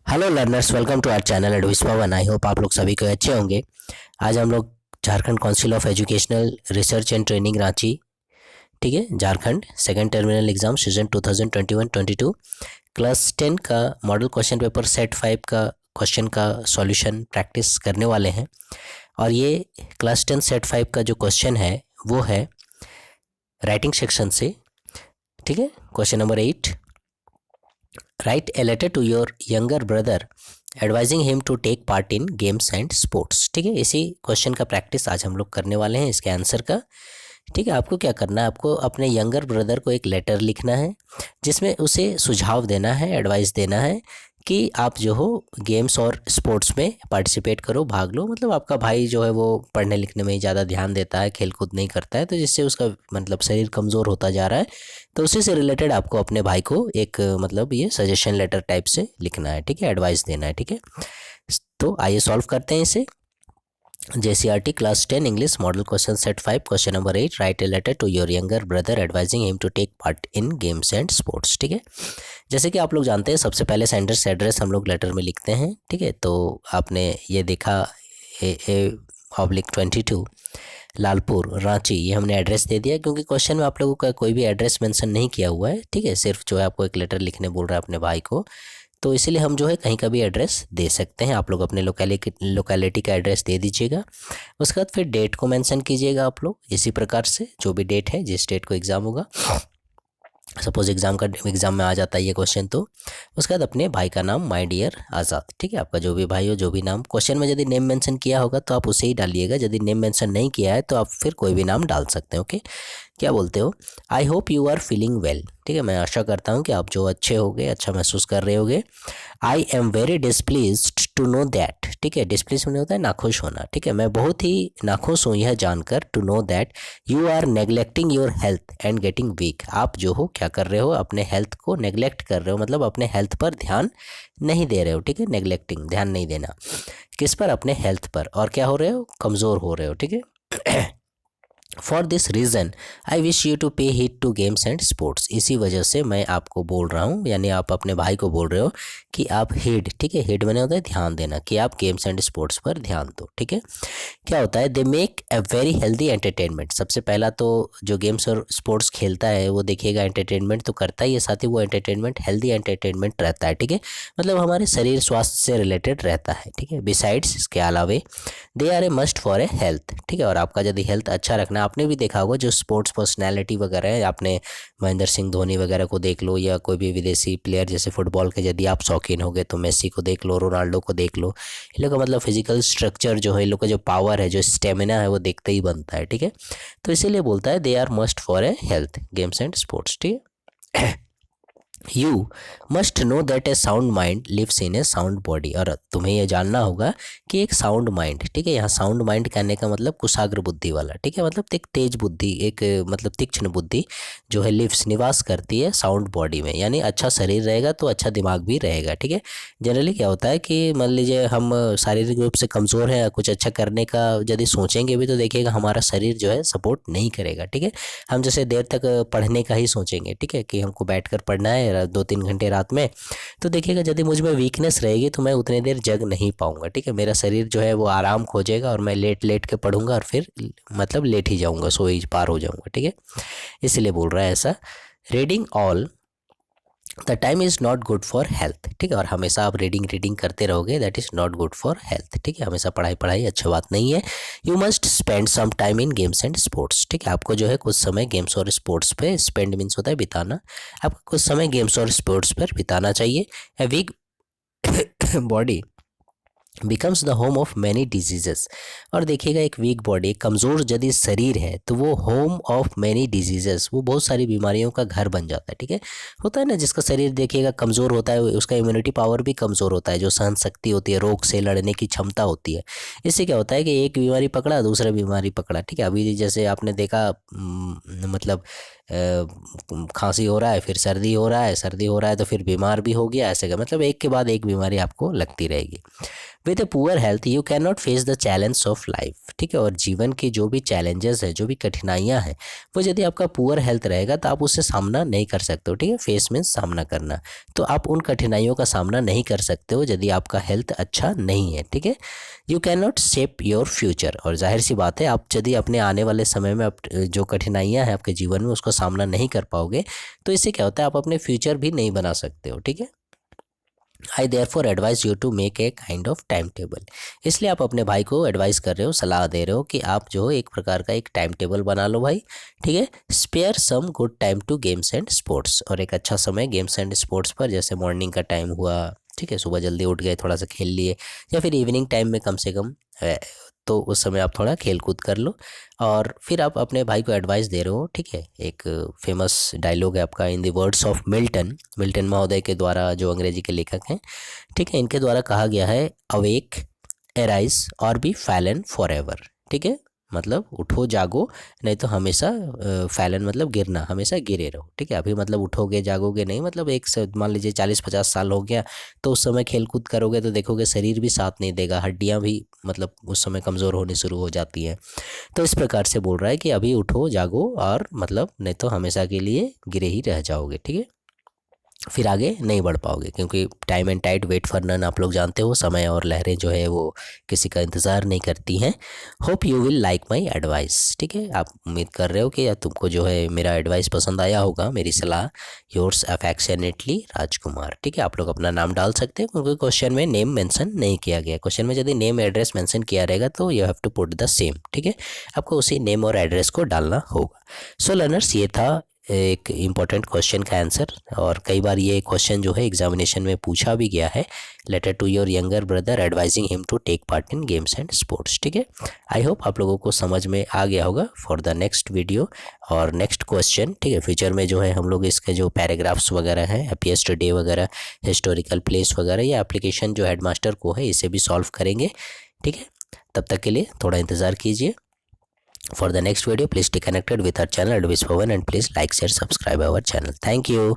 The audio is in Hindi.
Hello learners, welcome to our channel advice Pawan. I hope आप लोग सभी को अच्छे होंगे। आज हम लोग Jharkhand council of educational research and training Ranchi, ठीक है, Jharkhand second terminal exam season 2021-22 class 10 का मॉडल क्वेश्चन पेपर सेट 5 का क्वेश्चन का सॉल्यूशन प्रैक्टिस करने वाले हैं। और ये क्लास 10 सेट 5 का जो क्वेश्चन है वो है राइटिंग सेक्शन से, ठीक है। Question number 8, write a letter to your younger brother advising him to take part in games and sports, ठीक है। इसी क्वेश्चन का प्रैक्टिस आज हम लोग करने वाले हैं, इसके आंसर का, ठीक है। आपको क्या करना है, आपको अपने यंगर ब्रदर को एक लेटर लिखना है जिसमें उसे सुझाव देना है, एडवाइस देना है कि आप जो हो गेम्स और स्पोर्ट्स में पार्टिसिपेट करो, भाग लो। मतलब आपका भाई जो है वो पढ़ने लिखने में ही ज़्यादा ध्यान देता है, खेल कूद नहीं करता है, तो जिससे उसका मतलब शरीर कमज़ोर होता जा रहा है। तो उसी से रिलेटेड आपको अपने भाई को एक मतलब ये सजेशन लेटर टाइप से लिखना है, ठीक है, एडवाइस देना है, ठीक है। तो आइए सॉल्व करते हैं इसे। JCRT class 10 English model question set 5 question number 8, write a letter to your younger brother advising him to take part in games and sports, ठीक है। जैसे कि आप लोग जानते हैं, सबसे पहले सेंडर से एड्रेस हम लोग लेटर में लिखते हैं, ठीक है। तो आपने ये देखा A/22 लालपुर रांची, ये हमने एड्रेस दे दिया क्योंकि क्वेश्चन में आप लोगों का कोई भी एड्रेस मेंशन नहीं किया हुआ है, ठीक है। सिर्फ जो है आपको एक लेटर लिखने बोल रहा है अपने भाई को, तो इसीलिए हम जो है कहीं का भी एड्रेस दे सकते हैं। आप लोग अपने लोकेलिटी का एड्रेस दे दीजिएगा। उसके बाद फिर डेट को मेंशन कीजिएगा आप लोग इसी प्रकार से, जो भी डेट है, जिस डेट को एग्ज़ाम होगा। सपोज एग्ज़ाम में आ जाता है ये क्वेश्चन, तो उसके बाद अपने भाई का नाम माय डियर आज़ाद, ठीक है। आपका जो भी भाई हो, जो भी नाम क्वेश्चन में यदि नेम मेंशन किया होगा तो आप उसे ही डालिएगा, यदि नेम मेंशन नहीं किया है तो आप फिर कोई भी नाम डाल सकते हैं, ओके। क्या बोलते हो, I hope you are feeling well, ठीक है। मैं आशा करता हूँ कि आप जो अच्छे होगे, अच्छा महसूस कर रहे होगे। I am very displeased to know that, ठीक है। डिसप्लीज में होता है नाखुश होना, ठीक है। मैं बहुत ही नाखुश हूँ यह जानकर, to know that you are neglecting your health and getting weak. आप जो हो क्या कर रहे हो, अपने हेल्थ को नेग्लेक्ट कर रहे हो, मतलब अपने हेल्थ पर ध्यान नहीं दे रहे हो, ठीक है। नेग्लेक्टिंग, ध्यान नहीं देना, किस पर, अपने हेल्थ पर, और क्या हो रहे हो, कमज़ोर हो रहे हो, ठीक है। For this reason I wish you to pay heed to games and sports, इसी वजह से मैं आपको बोल रहा हूँ, यानी आप अपने भाई को बोल रहे हो कि आप हीड, ठीक है, हीड मैंने होता है ध्यान देना, कि आप गेम्स एंड स्पोर्ट्स पर ध्यान दो, ठीक है। क्या होता है, they make a very healthy entertainment. सबसे पहला तो जो गेम्स और स्पोर्ट्स खेलता है वो देखिएगा एंटरटेनमेंट तो करता ही है, साथ ही वो एंटरटेनमेंट हेल्दी एंटरटेनमेंट रहता है, ठीक है। मतलब हमारे शरीर स्वास्थ्य से रिलेटेड रहता है, ठीक है। बिसाइड्स, इसके अलावे, they are a must for a health, ठीक है। और आपका यदि हेल्थ अच्छा रखना, आपने भी देखा होगा जो स्पोर्ट्स पर्सनैलिटी वगैरह है, आपने महेंद्र सिंह धोनी वगैरह को देख लो, या कोई भी विदेशी प्लेयर जैसे फुटबॉल के यदि आप शौकीन हो गए तो मेसी को देख लो, रोनाल्डो को देख लो। इन लोग का मतलब फिजिकल स्ट्रक्चर जो है, इन लोग का जो पावर है, जो स्टेमिना है, वो देखते ही बनता है, ठीक है। तो इसीलिए बोलता है they are must for a health games and sports, ठीक है। You must know that a sound mind lives in a sound body, और तुम्हें यह जानना होगा कि एक साउंड माइंड, ठीक है, यहाँ साउंड माइंड कहने का मतलब कुशाग्र बुद्धि वाला, ठीक है, मतलब एक तेज बुद्धि, एक मतलब तीक्ष्ण बुद्धि जो है लिव्स, निवास करती है साउंड बॉडी में, यानी अच्छा शरीर रहेगा तो अच्छा दिमाग भी रहेगा, ठीक है। जनरली क्या होता है कि मान लीजिए हम शारीरिक रूप से कमज़ोर हैं, कुछ अच्छा करने का यदि सोचेंगे भी तो देखिएगा हमारा शरीर जो है सपोर्ट नहीं करेगा, ठीक है। हम जैसे देर तक पढ़ने का ही सोचेंगे, ठीक है, कि हमको बैठ कर पढ़ना है 2-3 घंटे रात में, तो देखिएगा यदि मुझ में वीकनेस रहेगी तो मैं उतनी देर जग नहीं पाऊंगा, ठीक है। मेरा शरीर जो है वो आराम खोजेगा और मैं लेट लेट के पढ़ूंगा और फिर मतलब लेट ही जाऊंगा, सो ही पार हो जाऊंगा, ठीक है। इसलिए बोल रहा है ऐसा। Reading all the time is not good for health, ठीक है। और हमेशा आप रीडिंग रीडिंग करते रहोगे, that is not good for health, ठीक है। हमेशा पढ़ाई पढ़ाई अच्छी बात नहीं है। You must spend some time in games and sports, ठीक है। आपको जो है कुछ समय गेम्स और स्पोर्ट्स पे, स्पेंड मीन्स होता है बिताना, आपको कुछ समय गेम्स और स्पोर्ट्स पर बिताना चाहिए। A weak body becomes the home of many diseases, और देखिएगा एक वीक बॉडी, कमज़ोर यदि शरीर है तो वो होम ऑफ मैनी डिजीजेस, वो बहुत सारी बीमारियों का घर बन जाता है, ठीक है। होता है ना, जिसका शरीर देखिएगा कमज़ोर होता है उसका इम्यूनिटी पावर भी कमज़ोर होता है, जो सहन शक्ति होती है, रोग से लड़ने की क्षमता होती है। इससे क्या होता है कि एक बीमारी पकड़ा, दूसरा बीमारी पकड़ा, ठीक है। अभी जैसे आपने देखा मतलब खांसी हो रहा है, फिर सर्दी हो रहा है, सर्दी हो रहा है तो फिर बीमार भी हो गया, ऐसे का मतलब एक के बाद एक बीमारी आपको लगती रहेगी। With a poor health you can not face the challenge of life, ठीक है। और जीवन की जो भी चैलेंजेस है, जो भी कठिनाइयाँ हैं, वो यदि आपका पुअर हेल्थ रहेगा तो आप उससे सामना नहीं कर सकते हो, ठीक है। फेस मीन्स सामना करना, तो आप उन कठिनाइयों का सामना नहीं कर सकते हो यदि आपका हेल्थ अच्छा नहीं है, ठीक है। You can not shape your future, और जाहिर सी बात है आप यदि अपने आने वाले समय में जो कठिनाइयाँ हैं आपके जीवन में उसको सामना नहीं कर पाओगे तो इससे क्या होता है, आप अपने फ्यूचर भी नहीं बना सकते हो, ठीक है। I therefore advice you to make a kind of time table, इसलिए आप अपने भाई को एडवाइस कर रहे हो, सलाह दे रहे हो कि आप जो एक प्रकार का एक टाइम टेबल बना लो भाई, ठीक है। Spare some good time to games and sports, और एक अच्छा समय गेम्स एंड स्पोर्ट्स पर, जैसे मॉर्निंग का टाइम हुआ, ठीक है, सुबह जल्दी उठ गए थोड़ा सा खेल लिए, या फिर इवनिंग टाइम में कम से कम तो उस समय आप थोड़ा खेल कूद कर लो। और फिर आप अपने भाई को एडवाइस दे रहे हो, ठीक है। एक फेमस डायलॉग है आपका, in the words of Milton, Milton महोदय के द्वारा, जो अंग्रेजी के लेखक हैं, ठीक है, इनके द्वारा कहा गया है, अवेक, एराइज और बी फैलन फॉर एवर, ठीक है। मतलब उठो जागो, नहीं तो हमेशा फैलन मतलब गिरना, हमेशा गिरे रहो, ठीक है। अभी मतलब उठोगे जागोगे नहीं, मतलब एक से मान लीजिए 40-50 साल हो गया तो उस समय खेल कूद करोगे तो देखोगे शरीर भी साथ नहीं देगा, हड्डियां भी मतलब उस समय कमज़ोर होनी शुरू हो जाती हैं। तो इस प्रकार से बोल रहा है कि अभी उठो जागो, और मतलब नहीं तो हमेशा के लिए गिरे ही रह जाओगे, ठीक है। फिर आगे नहीं बढ़ पाओगे, क्योंकि time and tide wait for none, आप लोग जानते हो, समय और लहरें जो है वो किसी का इंतज़ार नहीं करती हैं। Hope you will like my advice, ठीक है। आप उम्मीद कर रहे हो कि तुमको जो है मेरा एडवाइस पसंद आया होगा, मेरी सलाह। योर्स अफेक्शनेटली राजकुमार, ठीक है। आप लोग अपना नाम डाल सकते हैं, क्योंकि क्वेश्चन में नेम मेंशन नहीं किया गया। क्वेश्चन में यदि नेम एड्रेस मेंशन किया रहेगा तो you have to put the same, ठीक है। आपको उसी नेम और एड्रेस को डालना होगा। सो लर्नर्स, ये था एक इम्पॉर्टेंट क्वेश्चन का आंसर, और कई बार ये क्वेश्चन जो है एग्जामिनेशन में पूछा भी गया है। Letter to your younger brother advising him to take part in games and sports, ठीक है। आई होप आप लोगों को समझ में आ गया होगा। फॉर द नेक्स्ट वीडियो और नेक्स्ट क्वेश्चन, ठीक है, फ्यूचर में जो है हम लोग इसके जो पैराग्राफ्स वगैरह हैं, हैप्पीएस्ट डे वगैरह, हिस्टोरिकल प्लेस वगैरह, या एप्लीकेशन जो हेडमास्टर को है इसे भी सॉल्व करेंगे, ठीक है। तब तक के लिए थोड़ा इंतज़ार कीजिए। For the next video, please stay connected with our channel Advice Bhavan, and please like, share, subscribe our channel. Thank you.